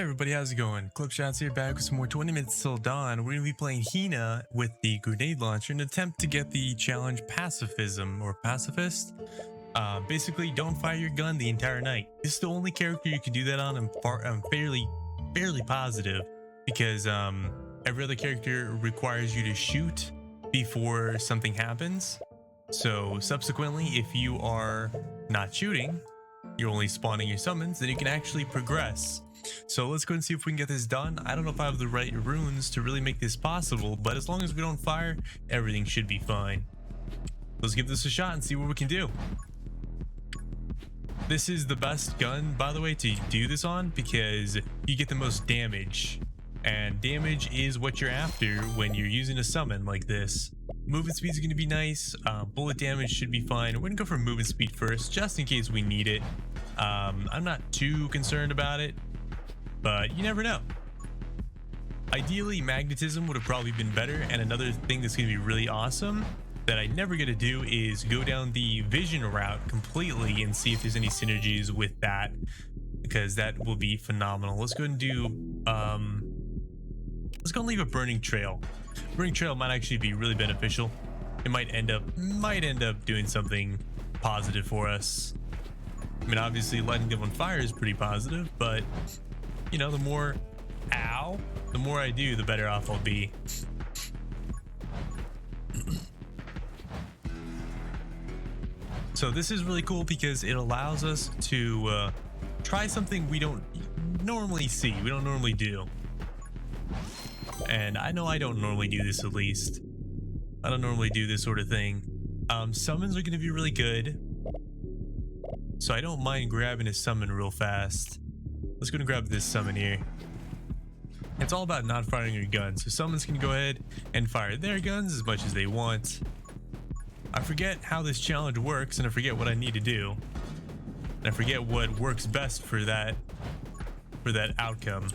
Hey everybody, how's it going? Clippedshots here, back with some more 20 minutes till dawn. We're going to be playing Hina with the grenade launcher in an attempt to get the challenge pacifism or pacifist. Basically, don't fire your gun the entire night. This is the only character you can do that on. I'm fairly positive because every other character requires you to shoot before something happens. So subsequently, if you are not shooting, you're only spawning your summons, then you can actually progress. So let's go and see if we can get this done. I don't know if I have the right runes to really make this possible, but as long as we don't fire, everything should be fine. Let's give this a shot and see what we can do. This is the best gun, by the way, to do this on because you get the most damage. And damage is what you're after when you're using a summon like this. Movement speed is going to be nice. Bullet damage should be fine. We're going to go for movement speed first, just in case we need it. I'm not too concerned about it, but you never know. Ideally, magnetism would have probably been better. And another thing that's going to be really awesome that I never get to do is go down the vision route completely and see if there's any synergies with that, because that will be phenomenal. Let's go and do let's go and leave a burning trail. Burning trail might actually be really beneficial. It might end up doing something positive for us. I mean, obviously lighting them on fire is pretty positive, but you know, the more I do, the better off I'll be. So this is really cool because it allows us to try something we don't normally see, we don't normally do. And I know I don't normally do this, at least. I don't normally do this sort of thing. Summons are going to be really good, so I don't mind grabbing a summon real fast. Let's go and grab this summon here. It's all about not firing your guns. So summons can go ahead and fire their guns as much as they want. I forget how this challenge works, and I forget what I need to do. And I forget what works best for that outcome.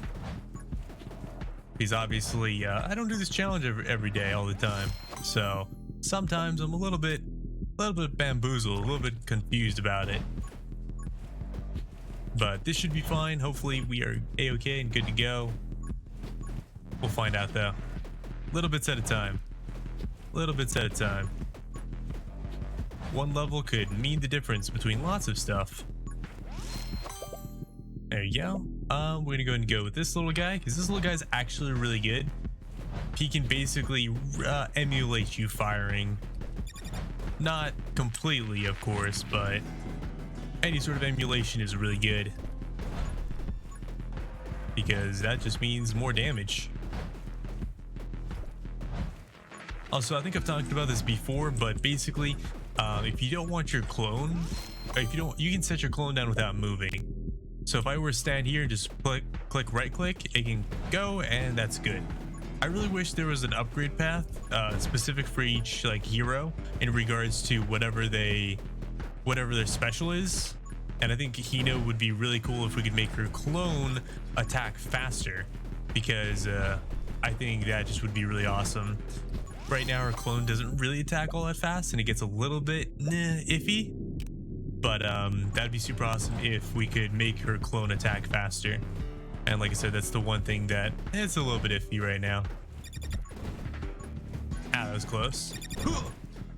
Because obviously, I don't do this challenge every day, all the time. So sometimes I'm a little bit bamboozled, a little bit confused about it. But this should be fine. Hopefully we are a-okay and good to go. We'll find out though. Little bits at a time. Little bits at a time. One level could mean the difference between lots of stuff. There you go. We're gonna go ahead and go with this little guy because this little guy's actually really good. He can basically emulate you firing. Not completely, of course, but any sort of emulation is really good because that just means more damage. Also, I think I've talked about this before, but basically, if you don't want your clone, or if you don't, you can set your clone down without moving. So if I were to stand here and just click right click, it can go, and that's good. I really wish there was an upgrade path specific for each like hero in regards to whatever their special is. And I think Hina would be really cool if we could make her clone attack faster, because I think that just would be really awesome. Right now her clone doesn't really attack all that fast and it gets a little bit iffy, but that'd be super awesome if we could make her clone attack faster. And like I said, that's the one thing that it's a little bit iffy right now. Ah, that was close.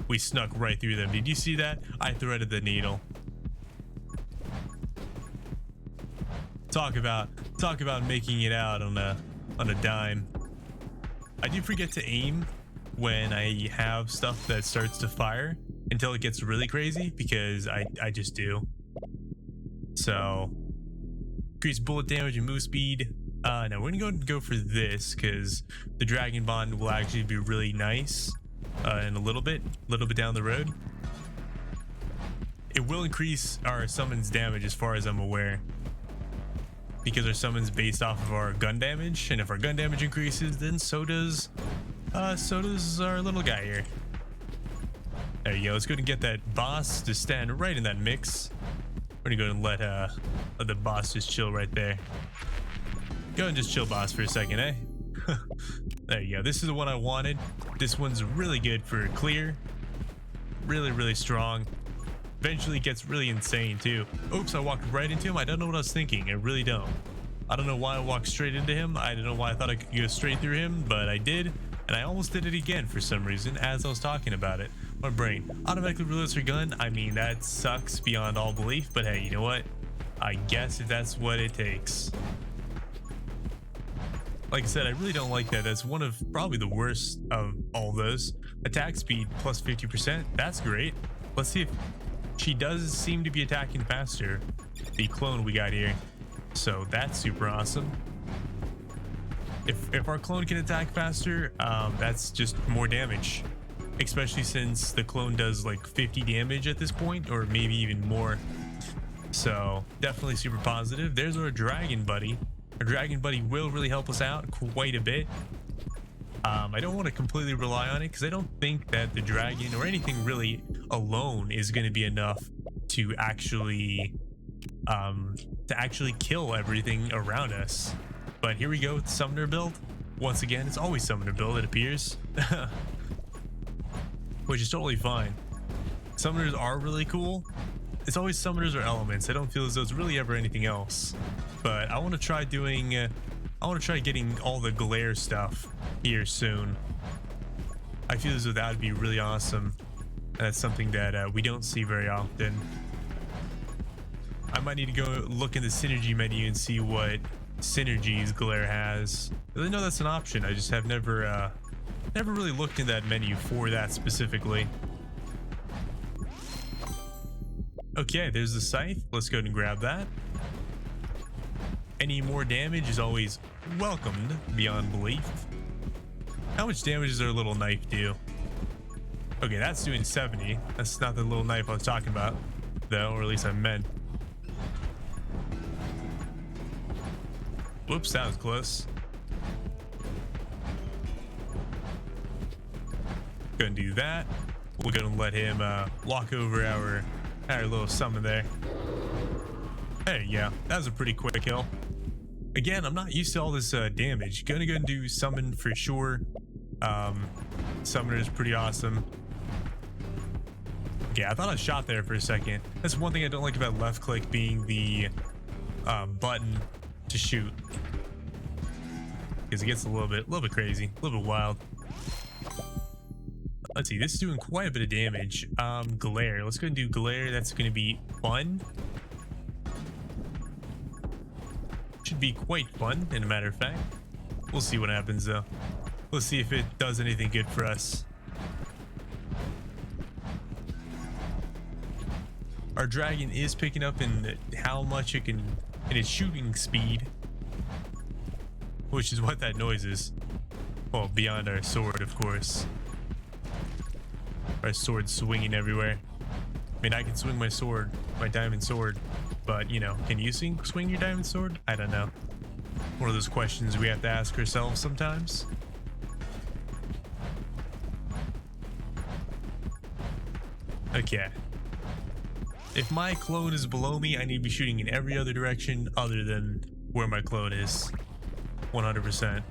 We snuck right through them. Did you see that? I threaded the needle. Talk about making it out on a dime. I do forget to aim when I have stuff that starts to fire until it gets really crazy, because I just do. So increase bullet damage and move speed. Now we're gonna go for this because the dragon bond will actually be really nice in a little bit down the road. It will increase our summons damage as far as I'm aware, because our summons based off of our gun damage, and if our gun damage increases, then so does our little guy here. There you go. Let's go and get that boss to stand right in that mix. We're gonna go and let the boss just chill right there. Go and just chill, boss, for a second, eh? There you go. This is the one I wanted. This one's really good for clear. Really strong. Eventually it gets really insane too. Oops, I walked right into him. I don't know what I was thinking. I really don't. I don't know why I walked straight into him. I don't know why I thought I could go straight through him, but I did. And I almost did it again for some reason as I was talking about it. My brain automatically reloads her gun. I mean, that sucks beyond all belief, but hey, you know what? I guess if that's what it takes. Like I said, I really don't like that. That's one of probably the worst of all those. Attack speed plus 50%. That's great. Let's see if she does seem to be attacking faster. The clone we got here. So that's super awesome. If our clone can attack faster, that's just more damage. Especially since the clone does like 50 damage at this point, or maybe even more. So definitely super positive. There's our dragon buddy. Our dragon buddy will really help us out quite a bit. I don't want to completely rely on it because I don't think that the dragon or anything really alone is going to be enough to actually kill everything around us. But here we go with the summoner build. Once again, it's always summoner build, it appears. Which is totally fine. Summoners are really cool. It's always summoners or elements. I don't feel as though it's really ever anything else. But I want to try doing I want to try getting all the glare stuff here soon. I feel as though that would be really awesome. That's something that we don't see very often. I might need to go look in the synergy menu and see what synergies glare has. I know that's an option. I just have never really looked in that menu for that specifically. Okay, there's the scythe. Let's go ahead and grab that. Any more damage is always welcomed beyond belief. How much damage does our little knife do? Okay, that's doing 70. That's not the little knife I was talking about, though, or at least I meant. Whoops, that was close. Gonna do that. We're gonna let him walk over our little summon there. Hey, yeah, that was a pretty quick kill. Again, I'm not used to all this damage. Gonna go and do summon for sure. Summoner is pretty awesome. Yeah, I thought I shot there for a second. That's one thing I don't like about left click being the button to shoot, because it gets a little bit crazy, a little bit wild. Let's see, this is doing quite a bit of damage. Glare, let's go and do glare. That's going to be fun. Should be quite fun, in a matter of fact. We'll see what happens though. We'll see if it does anything good for us. Our dragon is picking up in how much it can, in its shooting speed, which is what that noise is. Well, beyond our sword, of course. Our sword swinging everywhere. I mean, I can swing my sword, my diamond sword, but you know, can you swing your diamond sword? I don't know. One of those questions we have to ask ourselves sometimes. Okay. If my clone is below me, I need to be shooting in every other direction other than where my clone is. 100%.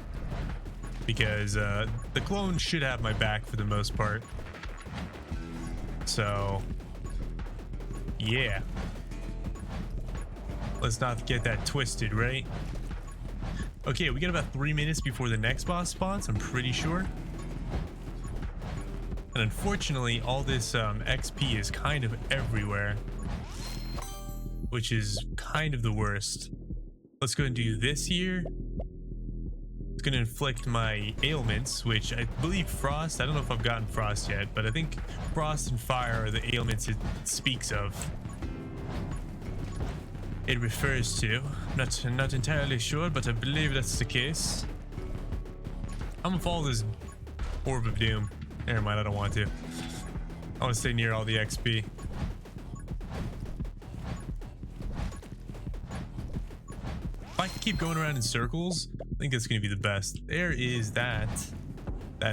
Because the clone should have my back for the most part. So, yeah. Let's not get that twisted, right? Okay, we got about 3 minutes before the next boss spawns, I'm pretty sure. And unfortunately, all this XP is kind of everywhere, which is kind of the worst. Let's go and do this here. It's going to inflict my ailments, which I believe frost. I don't know if I've gotten frost yet, but I think frost and fire are the ailments it speaks of. It refers to. Not entirely sure, but I believe that's the case. I'm gonna follow this orb of doom. Never mind, I don't want to. I want to stay near all the XP. If I can keep going around in circles, I think that's going to be the best. There is that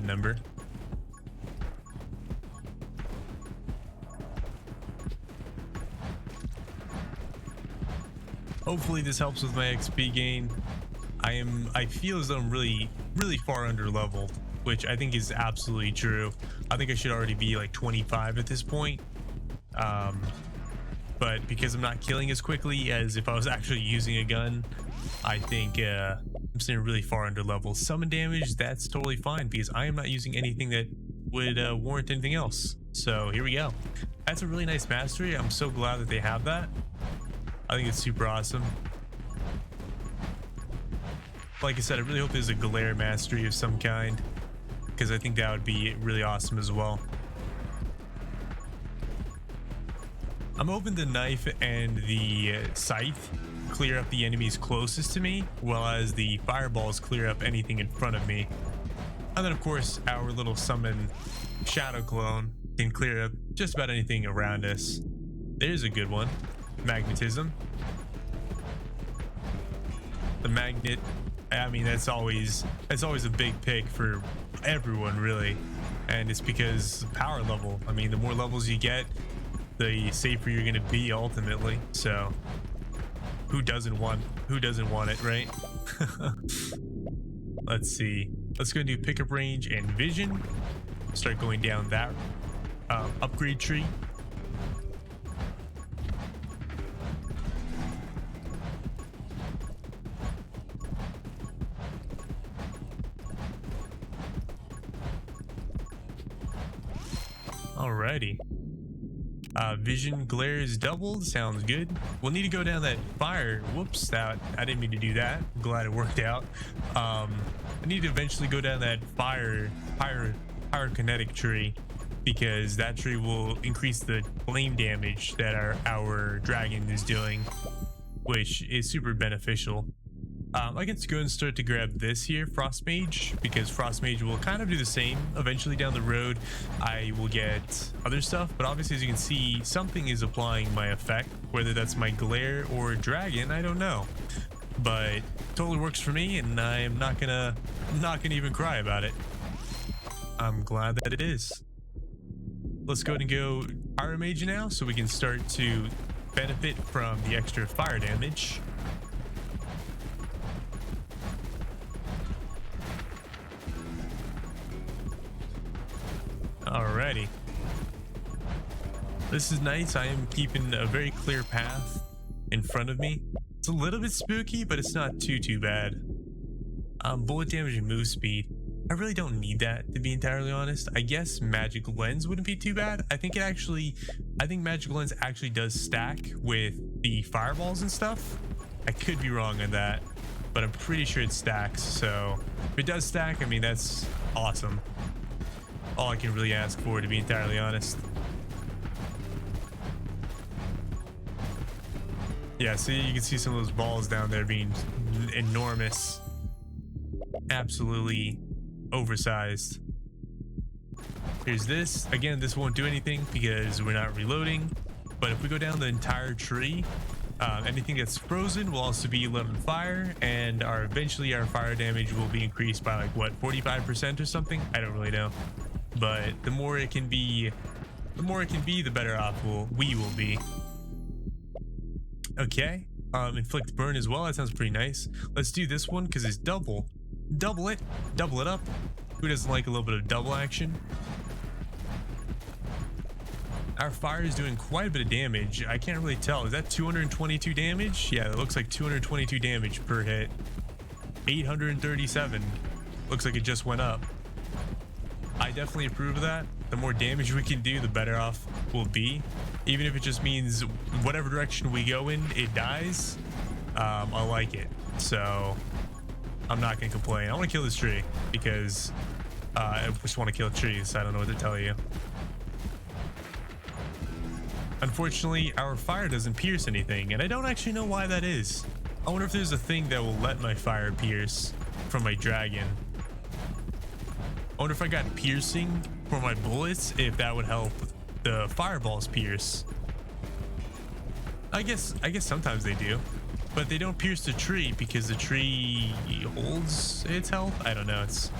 number. Hopefully this helps with my XP gain. I feel as though I'm really far under leveled, which I think is absolutely true. I think I should already be like 25 at this point. But but because I'm not killing as quickly as if I was actually using a gun, I think I'm sitting really far under level. Summon damage, that's totally fine because I am not using anything that would warrant anything else. So here we go. That's a really nice mastery. I'm so glad that they have that. I think it's super awesome. Like I said, I really hope there's a glare mastery of some kind, because I think that would be really awesome as well. I'm hoping the knife and the scythe clear up the enemies closest to me, while as the fireballs clear up anything in front of me. And then of course our little summon shadow clone can clear up just about anything around us. There's a good one. Magnetism. The magnet, I mean, that's always a big pick for everyone, really. And it's because power level. I mean, the more levels you get, the safer you're gonna be ultimately. So who doesn't want it, right? Let's see. Let's go and do pickup range and vision. Start going down that upgrade tree. Alrighty. Vision glare is doubled. Sounds good. We'll need to go down that fire. Whoops, that I didn't mean to do that. I'm glad it worked out. I need to eventually go down that pyrokinetic tree, because that tree will increase the flame damage that our dragon is doing, which is super beneficial. I can go and start to grab this here, Frost Mage, because Frost Mage will kind of do the same. Eventually down the road, I will get other stuff, but obviously as you can see, something is applying my effect, whether that's my glare or dragon, I don't know. But totally works for me, and I'm not gonna even cry about it. I'm glad that it is. Let's go ahead and go Pyro Mage now, so we can start to benefit from the extra fire damage. Alrighty. This is nice. I am keeping a very clear path in front of me. It's a little bit spooky, but it's not too bad. Bullet damage and move speed. I really don't need that, to be entirely honest. I guess magic lens wouldn't be too bad. I think magic lens actually does stack with the fireballs and stuff. I could be wrong on that, but I'm pretty sure it stacks. So if it does stack, I mean, that's awesome. All I can really ask for, to be entirely honest. Yeah, see, you can see some of those balls down there being enormous. Absolutely oversized. Here's this. Again, this won't do anything because we're not reloading. But if we go down the entire tree, anything that's frozen will also be lit on fire, and eventually our fire damage will be increased by like, what, 45% or something? I don't really know. But the more it can be, the better off we will be. Okay. Inflict burn as well. That sounds pretty nice. Let's do this one because it's double it up. Who doesn't like a little bit of double action? Our fire is doing quite a bit of damage. I can't really tell. Is that 222 damage? Yeah, it looks like 222 damage per hit. 837. Looks like it just went up. I definitely approve of that. The more damage we can do, the better off we'll be. Even if it just means whatever direction we go in, it dies. I like it. So I'm not gonna complain. I want to kill this tree because I just want to kill trees. I don't know what to tell you. Unfortunately, our fire doesn't pierce anything, and I don't actually know why that is. I wonder if there's a thing that will let my fire pierce from my dragon. I wonder if I got piercing for my bullets, if that would help the fireballs pierce. I guess sometimes they do, but they don't pierce the tree because the tree holds its health. I don't know. It's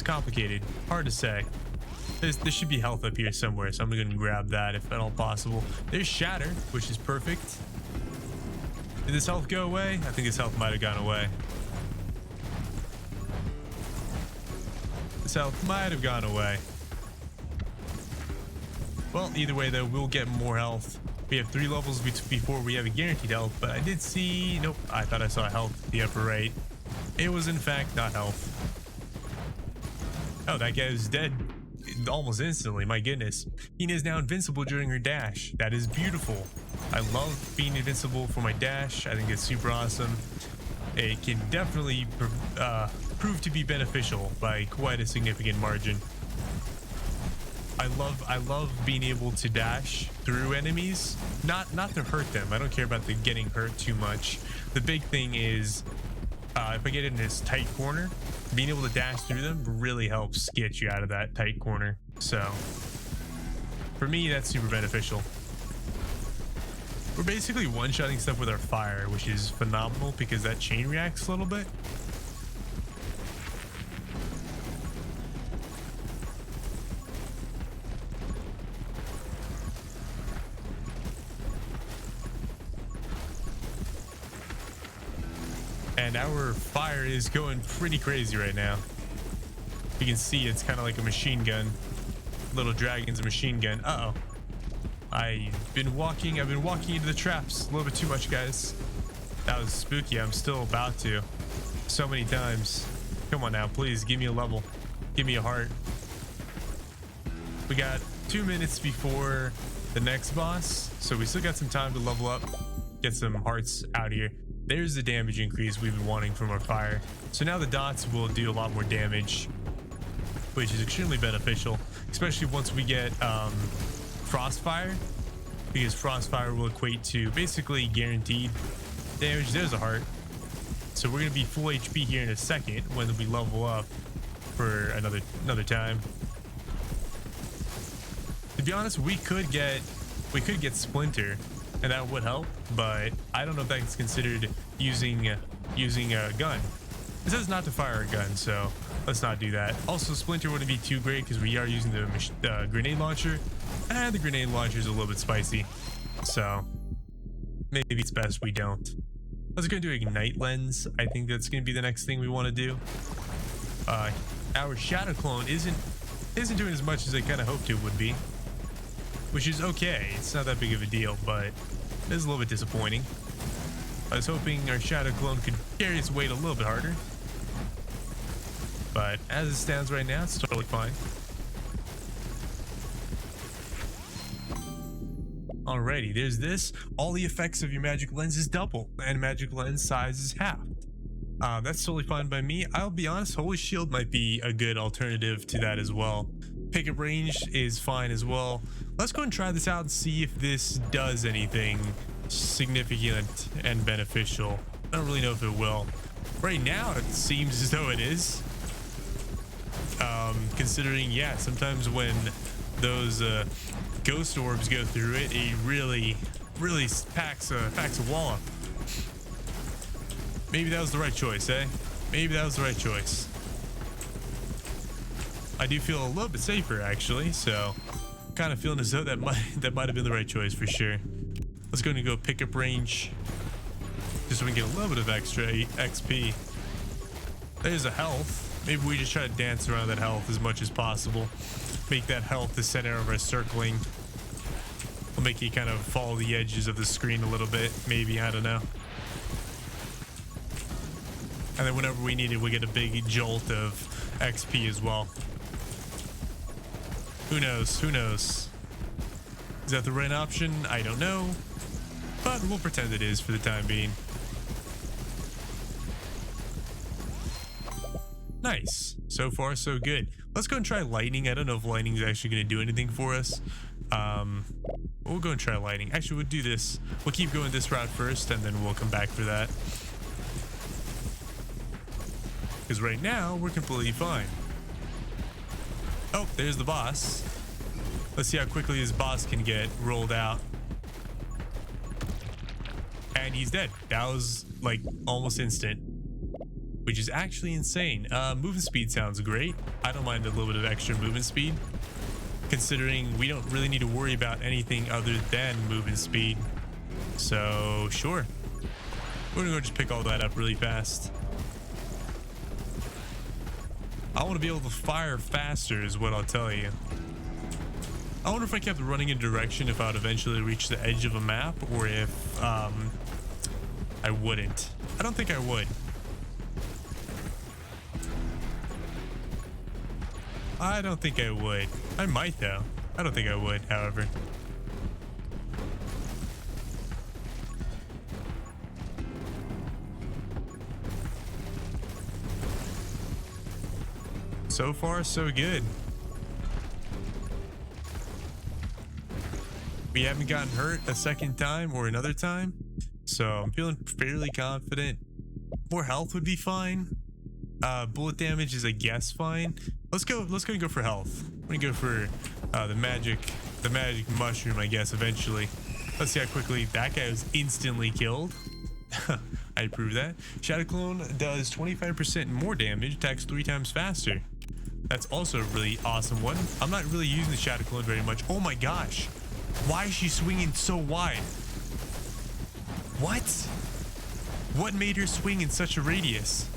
complicated. Hard to say. There should be health up here somewhere, so I'm going to grab that if at all possible. There's Shatter, which is perfect. Did this health go away? I think this health might have gone away. This health might have gone away. Well, either way though, we'll get more health We have 3 levels before we have a guaranteed health, but I did see, nope, I thought I saw health at the upper right. It was in fact not health. Oh, that guy is dead almost instantly, my goodness. Hina is now invincible during her dash. That is beautiful. I love being invincible for my dash. I think it's super awesome. It can definitely prove to be beneficial by quite a significant margin. I love being able to dash through enemies, not to hurt them. I don't care about the getting hurt too much. The big thing is if I get in this tight corner, being able to dash through them really helps get you out of that tight corner. So for me, that's super beneficial. We're basically one-shotting stuff with our fire, which is phenomenal because that chain reacts a little bit. And our fire is going pretty crazy right now. You can see it's kind of like a machine gun. Little dragon's a machine gun. Uh-oh. I've been walking into the traps a little bit too much, guys. That was spooky. I'm still about to. So many times. Come on now, please give me a level. Give me a heart. We got 2 minutes before the next boss, so we still got some time to level up, get some hearts out here. There's the damage increase we've been wanting from our fire. So now the dots will do a lot more damage, which is extremely beneficial, especially once we get Frostfire, because Frostfire will equate to basically guaranteed damage. There's a heart. So we're going to be full HP here in a second when we level up for another time. To be honest, we could get Splinter, and that would help, but I don't know if that's considered using a gun. It says not to fire a gun, so let's not do that. Also, Splinter wouldn't be too great because we are using the grenade launcher, and the grenade launcher is a little bit spicy, so maybe it's best we don't. Let's go do Ignite Lens. I think that's going to be the next thing we want to do. Our Shadow Clone isn't doing as much as I kind of hoped it would be, which is okay. It's not that big of a deal, but it's a little bit disappointing. I was hoping our Shadow Clone could carry its weight a little bit harder, but as it stands right now, it's totally fine. Alrighty, there's this. All the effects of your magic lens is double, and magic lens size is halved. That's totally fine by me. I'll be honest, Holy Shield might be a good alternative to that as well. Pickup range is fine as well. Let's go and try this out and see if this does anything significant and beneficial. I don't really know if it will. Right now, it seems as though it is. Considering, yeah, sometimes when those ghost orbs go through it, it really packs a wallop. Maybe that was the right choice, eh? Maybe that was the right choice. I do feel a little bit safer actually, so kind of feeling as though that might have been the right choice for sure. Let's go and go pickup range, just so we can get a little bit of extra XP. There's a health. Maybe we just try to dance around that health as much as possible. Make that health the center of our circling. We'll make it kind of follow the edges of the screen a little bit, maybe, I don't know. And then whenever we need it, we get a big jolt of XP as well. Who knows? Who knows? Is that the right option? I don't know. But we'll pretend it is for the time being. Nice. So far, so good. Let's go and try lightning. I don't know if lightning is actually going to do anything for us. We'll go and try lightning. Actually, we'll do this. We'll keep going this route first, and then we'll come back for that. Because right now, we're completely fine. Oh, there's the boss. Let's see how quickly this boss can get rolled out. And he's dead. That was like almost instant, which is actually insane. Movement speed sounds great. I don't mind a little bit of extra movement speed, considering we don't really need to worry about anything other than movement speed. So sure, we're gonna go just pick all that up really fast. I want to be able to fire faster is what I'll tell you. I wonder if I kept running in a direction if I would eventually reach the edge of a map, or if I wouldn't. I don't think I would. I don't think I would. I might though. I don't think I would, however. So far, so good. We haven't gotten hurt a second time or another time, so I'm feeling fairly confident. More health would be fine. Bullet damage is, I guess, fine. Let's go and go for health. I'm gonna go for the magic mushroom, I guess, eventually. Let's see how quickly that guy was instantly killed. I approve that. Shadow Clone does 25% more damage, attacks 3 times faster. That's also a really awesome one. I'm not really using the Shadow Clone very much. Oh my gosh. Why is she swinging so wide? What? What made her swing in such a radius?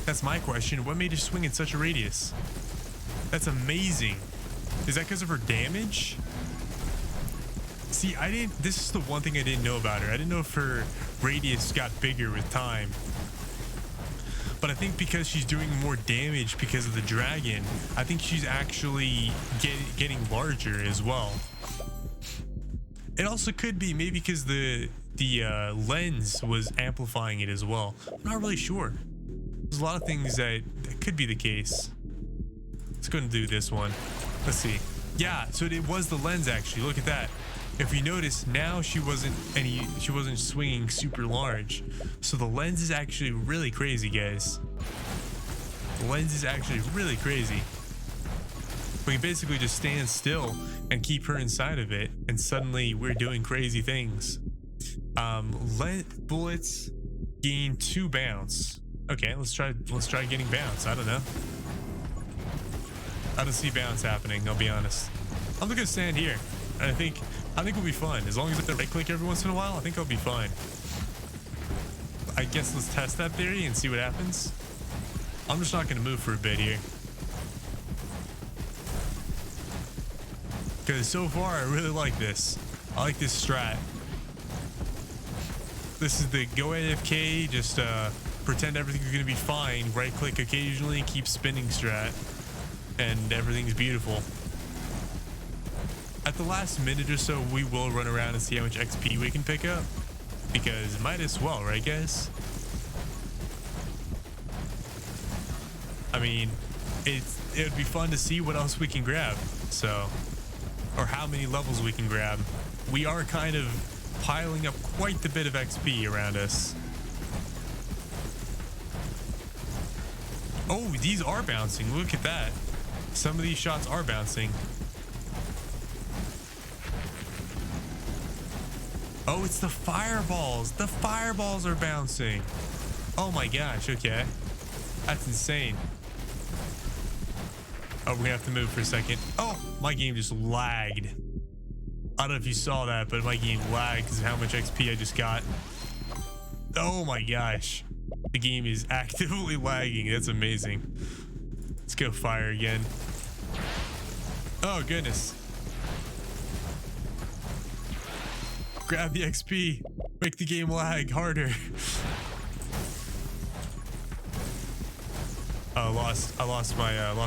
That's my question. What made her swing in such a radius? That's amazing. Is that because of her damage? See, this is the one thing I didn't know about her. I didn't know if her radius got bigger with time. But I think because she's doing more damage because of the dragon, I think she's actually getting larger as well. It also could be maybe because the lens was amplifying it as well. I'm not really sure. There's a lot of things that could be the case. Let's go and do this one. Let's see. Yeah, so it was the lens actually. Look at that. If you notice, now she wasn't swinging super large. So the lens is actually really crazy, guys. The lens is actually really crazy. We can basically just stand still and keep her inside of it, and suddenly we're doing crazy things. Bullets gain 2 bounce. Okay, let's try getting bounce. I don't know. I don't see bounce happening, I'll be honest. I'm gonna stand here. And I think we'll be fine. As long as I right click every once in a while, I think I'll be fine. I guess let's test that theory and see what happens. I'm just not gonna move for a bit here. Because so far I really like this. I like this strat. This is the go AFK, just pretend everything's gonna be fine, right click occasionally, keep spinning strat, and everything's beautiful. At the last minute or so, we will run around and see how much XP we can pick up, because might as well, right guys? I mean, it would be fun to see what else we can grab, so, or how many levels we can grab. We are kind of piling up quite a bit of XP around us. Oh, these are bouncing. Look at that. Some of these shots are bouncing. Oh, it's the fireballs. The fireballs are bouncing. Oh my gosh, okay. That's insane. Oh, we're gonna have to move for a second. Oh, my game just lagged. I don't know if you saw that, but my game lagged because of how much XP I just got. Oh my gosh. The game is actively lagging. That's amazing. Let's go fire again. Oh, goodness. Grab the XP. Make the game lag harder. Oh, I lost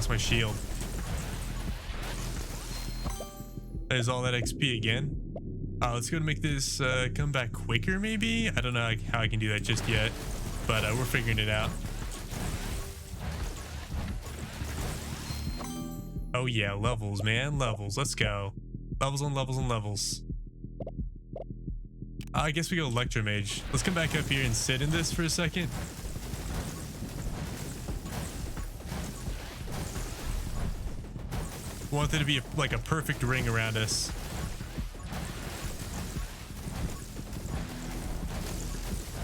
my shield. There's all that XP again. Let's go and make this come back quicker, maybe? I don't know how I can do that just yet, but we're figuring it out. Oh yeah, levels, man, levels. Let's go. Levels on levels on levels. I guess we go Electromage. Let's come back up here and sit in this for a second. We want there to be like a perfect ring around us.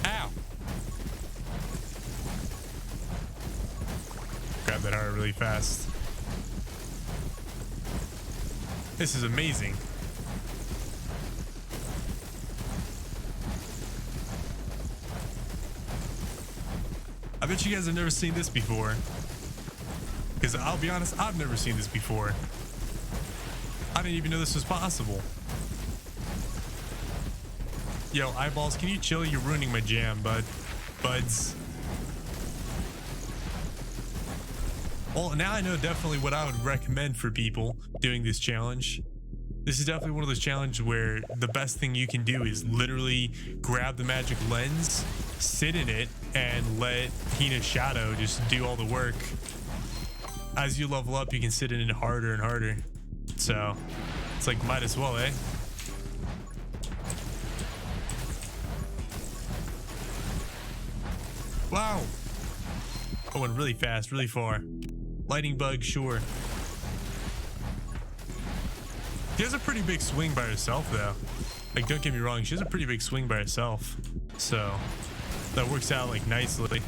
Ow! Grab that heart really fast. This is amazing. I bet you guys have never seen this before. Because I'll be honest, I've never seen this before. I didn't even know this was possible. Yo, eyeballs, can you chill? You're ruining my jam, buds. Well, now I know definitely what I would recommend for people doing this challenge. This is definitely one of those challenges where the best thing you can do is literally grab the magic lens, sit in it, and let Hina's shadow just do all the work. As you level up, you can sit in it harder and harder. So it's like, might as well, eh? Wow. I went really fast, really far. Lightning bug, sure. She has a pretty big swing by herself, though. Like, don't get me wrong, she has a pretty big swing by herself. So that works out like nicely.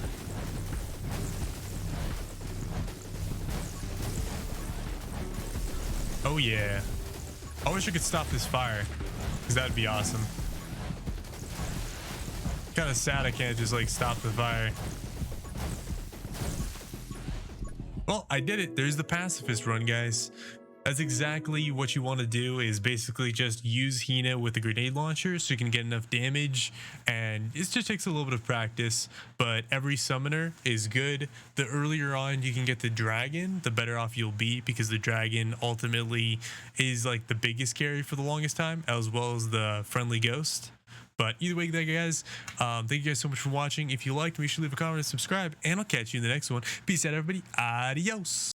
Oh yeah. I wish I could stop this fire, because that'd be awesome. Kind of sad I can't just like stop the fire. Well, I did it. There's the pacifist run, guys. That's exactly what you want to do, is basically just use Hina with a grenade launcher so you can get enough damage, and it just takes a little bit of practice, but every summoner is good. The earlier on you can get the dragon, the better off you'll be, because the dragon ultimately is like the biggest carry for the longest time, as well as the friendly ghost. But either way, guys, thank you guys so much for watching. If you liked, make sure to leave a comment and subscribe, and I'll catch you in the next one. Peace out, everybody. Adios.